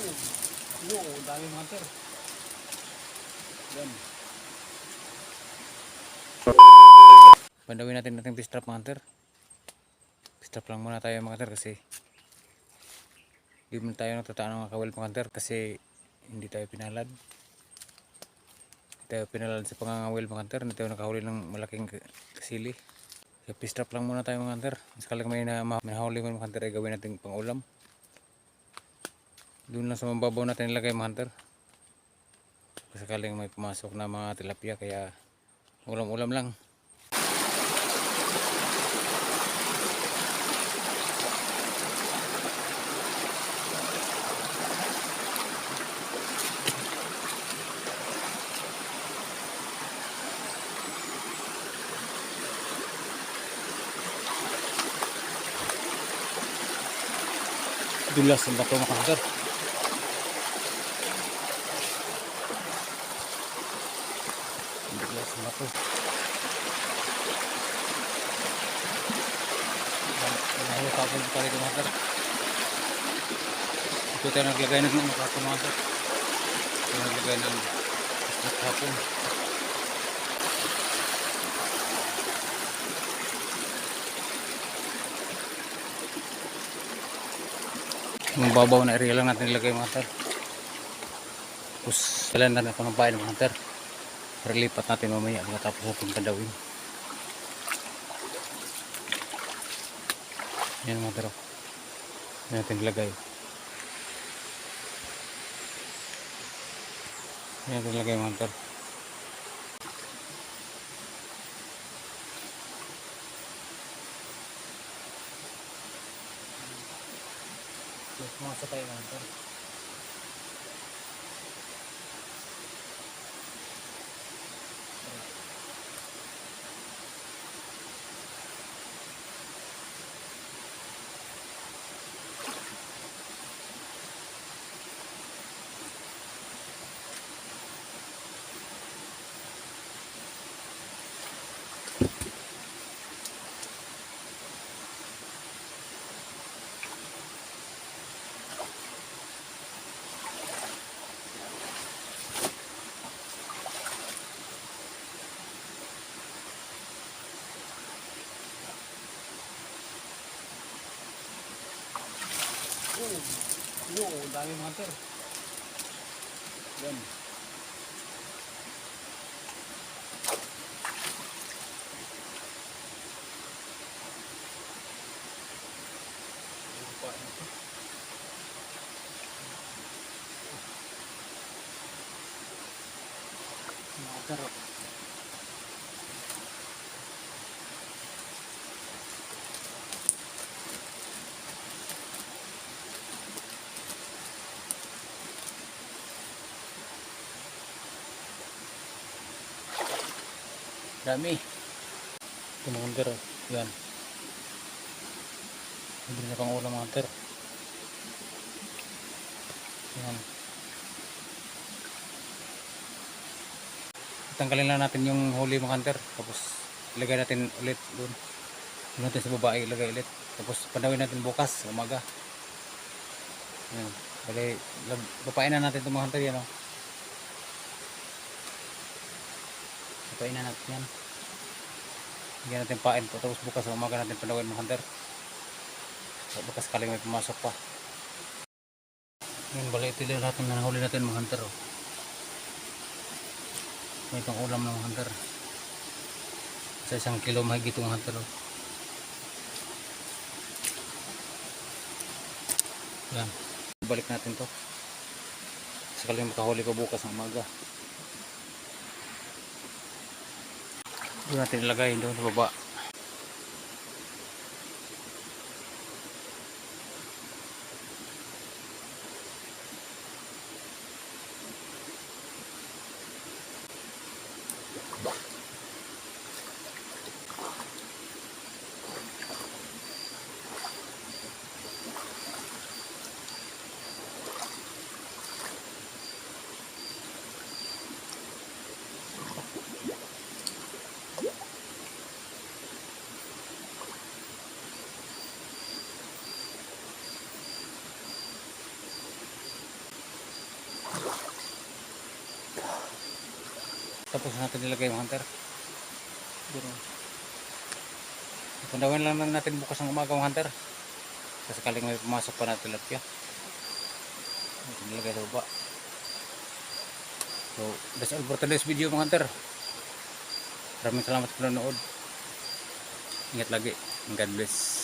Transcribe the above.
Oo, dami mga sir. Yan. Bandawin natin natin fish trap mga sir. Fish trap lang muna tayo mga sir kasi hindi mo tayo natataan ng kawal mga sir kasi hindi tayo pinalad. Hindi tayo pinalad sa pangangawil mga sir. Hindi tayo nakahuli ng malaking kasili. So, fish trap lang muna tayo mga sir. Sakalang may nahuli mo mga sir ay gawin natin pang ulam. Doon lang sa mababaw natin nilagay mga hunter. Sakaling may pumasok na mga tilapia kaya ulam-ulam lang. Dulas ang bato mga hunter. Dulas ang bato. Ano tapon pa rin mga hunter. Ito tayo naglagay ng mga bato mga hunter. Ito naglagay ng hapon. Yung babaw na area lang natin nilagay mga hunter. Tapos kailan natin ako ng bayan mga hunter. Para lipat natin mamaya matapos natin kadawin. Yan mga hunter. Yan natin nilagay. Yan natin nilagay mga hunter. Pumasok tayo mga hunter. Oo, dami mga sir. Yan. Mga sir. Dami. Ito mga hunter. Yan. Hindi na pang ulam mga hunter. Yan. Tanggalin lang natin yung huli mga hunter. Tapos ilagay natin ulit doon. Doon natin sa baba ilagay ulit. Tapos panawin natin bukas umaga. Yan. Bali, lupain na natin itong mga hunter yan. Lupain na natin yan. Higyan natin pain po. Tapos bukas umaga natin panawin mga hunter. Bukas kaling may pumasok pa. Yan, bali ito lang natin na nahuli natin mga hunter. May itong ulam ng mga hunter. Sa 1 kilo mahigit itong hunter. Yan. Balik natin to. Sakaling makahuli pa bukas ng umaga. Doon natin ilagay doon sa baba. Tapos natin nilagay mga hunter. Pandawin lang natin bukas ng umaga mga hunter. Kasi sakaling may pumasok pa na tilapia. Ito nilagay sa baba. So, that's all for today's video mga hunter. Maraming salamat sa panonood. Ingat lagi. God bless.